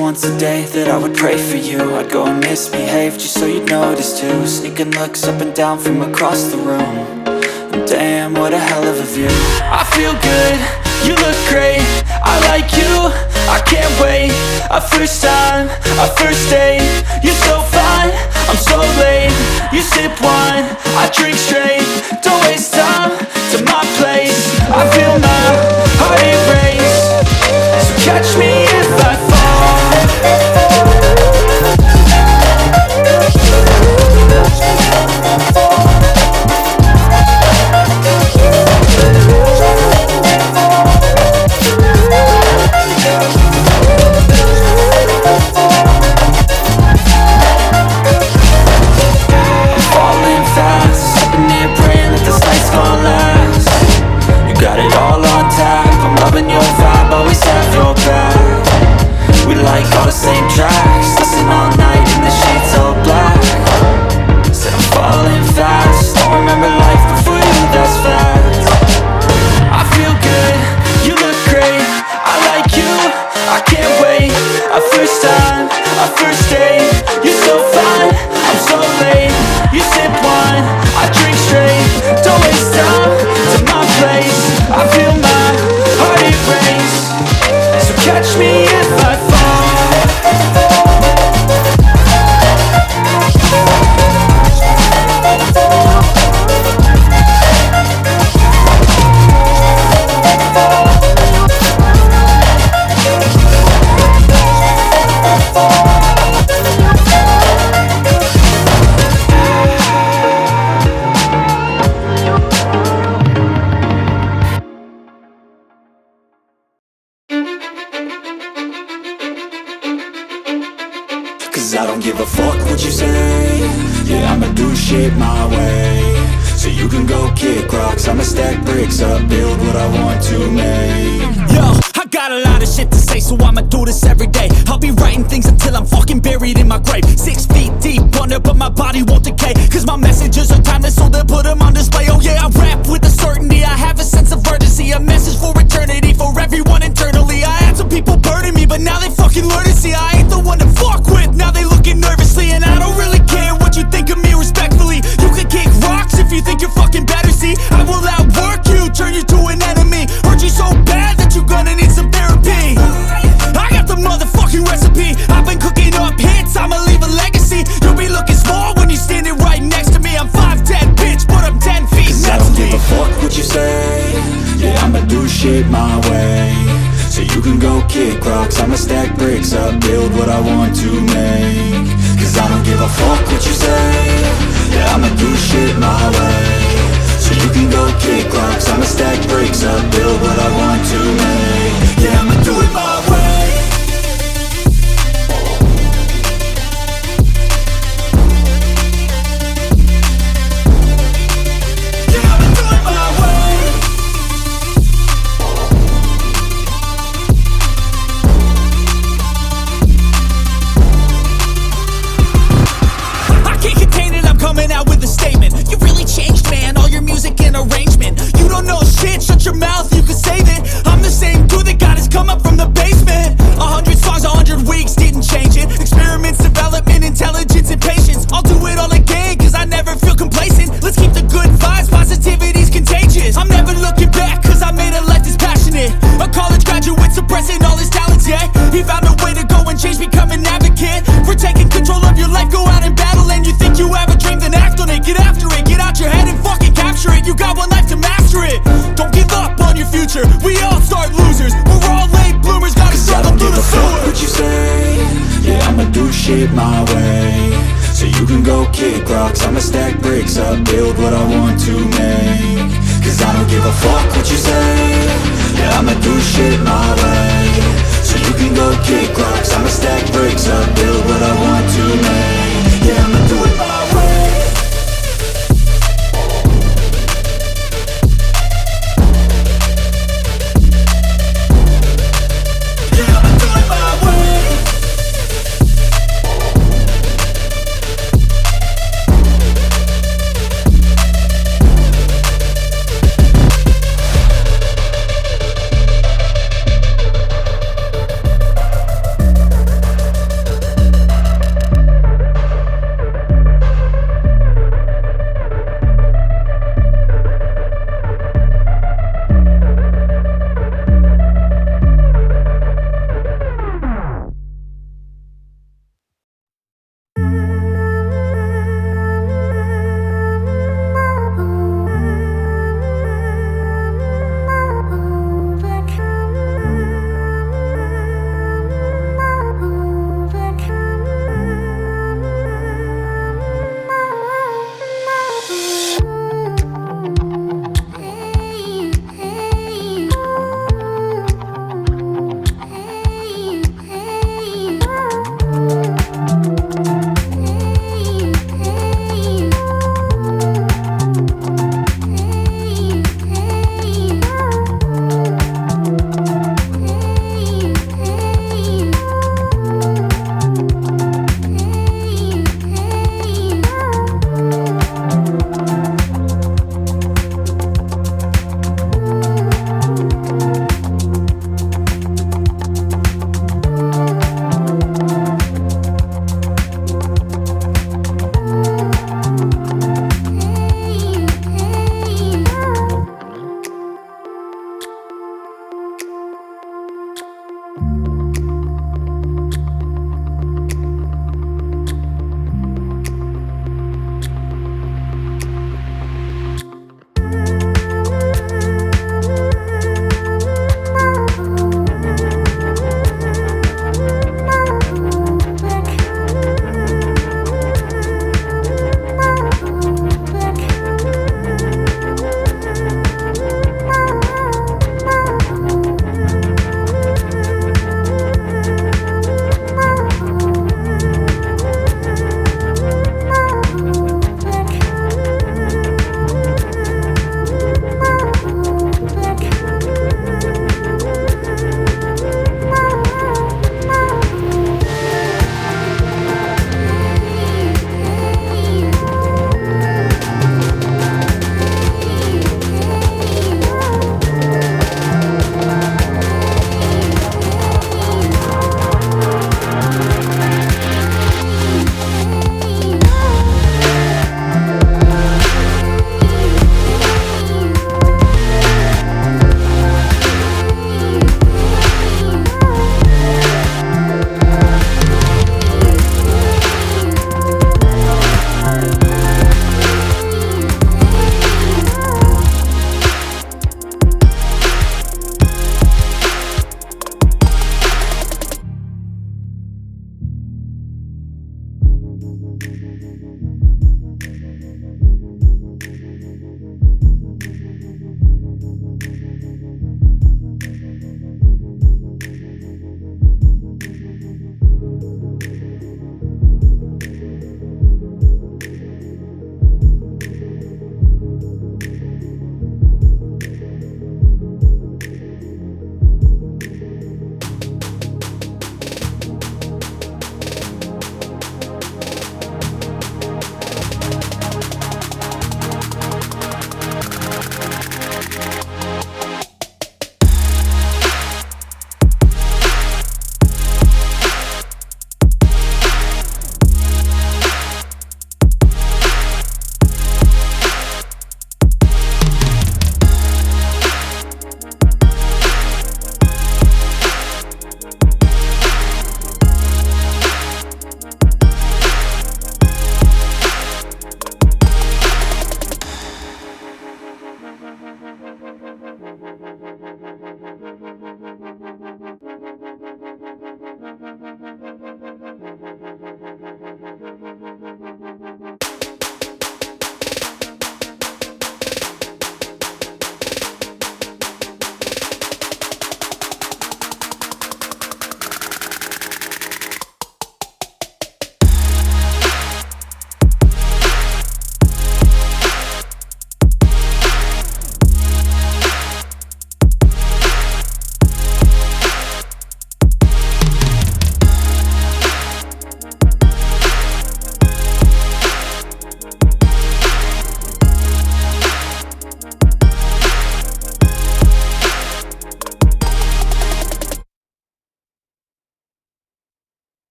once a day that I would pray for you. I'd go and misbehave just so you'd notice too. Sneaking looks up and down from across the room. And damn, what a hell of a view. I feel good, you look great, I like you, I can't wait. A first time, a first date, you're so fine, I'm so late. You sip wine, I drink straight. Don't waste time to my place. I feel my heart erase. So catch me if I fall. Same tracks, listen all night in the sheets all black. Said I'm falling fast, don't remember life before you, that's fact. I feel good, you look great, I like you, I can't wait. A first time, a first date, you're so fine, I'm so late. You sip wine, I drink straight. Don't waste time to my place. I feel my heart erase. So catch me if I fall. Cause I don't give a fuck what you say. Yeah, I'ma do shit my way. So you can go kick rocks, I'ma stack bricks up, build what I want to make. Yo, I got a lot of shit to say, so I'ma do this every day. I'll be writing things until I'm fucking buried in my grave. 6 feet deep under, but my body won't decay. Cause my messages are timeless, so they'll put them on display. Oh yeah, I rap with a certainty, I have a sense of urgency. A message for eternity, for everyone internally. I had some people burning me, but now they fucking learn to see I ain't the one to fuck with, now they looking nervously. And I don't really care what you think of me, respectfully. You can kick rocks if you think you're fucking better, see. I will outwork you, turn you to an enemy. Hurt you so bad that you're gonna need some therapy. I got the motherfucking recipe, I've been cooking up hits, I'ma leave a legacy. You'll be looking small when you're standing right next to me. I'm 5'10", bitch, but I'm 10 feet next to me. Cause I don't give a fuck what you say. Yeah, I'ma do shit my way. So you can go kick rocks, I'ma stack bricks up, build what I want to make. Cause I don't give a fuck what you say. Yeah, I'ma do shit my way. So you can go kick rocks, I'ma stack bricks up, build what I want to make. Yeah, I'ma do it my way. Shut your mouth, you can save it. I'm the same dude that got his come up from the basement. 100 songs, 100 weeks, didn't change it. Experiments, development, intelligence, and patience. I'll do it all again, cause I never feel complacent. Let's keep the good vibes, positivity's contagious. I'm never looking back, cause I made a life that's passionate. A college graduate suppressing all his talents, yeah. He found a way to go and change, become an advocate. For taking control of your life, go out and battle. And you think you have a dream, then act on it. Get after it, get out your head and fucking capture it. You got one life to master it. Don't give up on your future, we all start losers. We're all late bloomers, gotta struggle through the sewer. What you say? Yeah, I'ma do shit my way. So you can go kick rocks, I'ma stack bricks up, build what I want to make. Cause I don't give a fuck what you say. Yeah, I'ma do shit my way. So you can go kick rocks, I'ma stack bricks up, build what I want to make.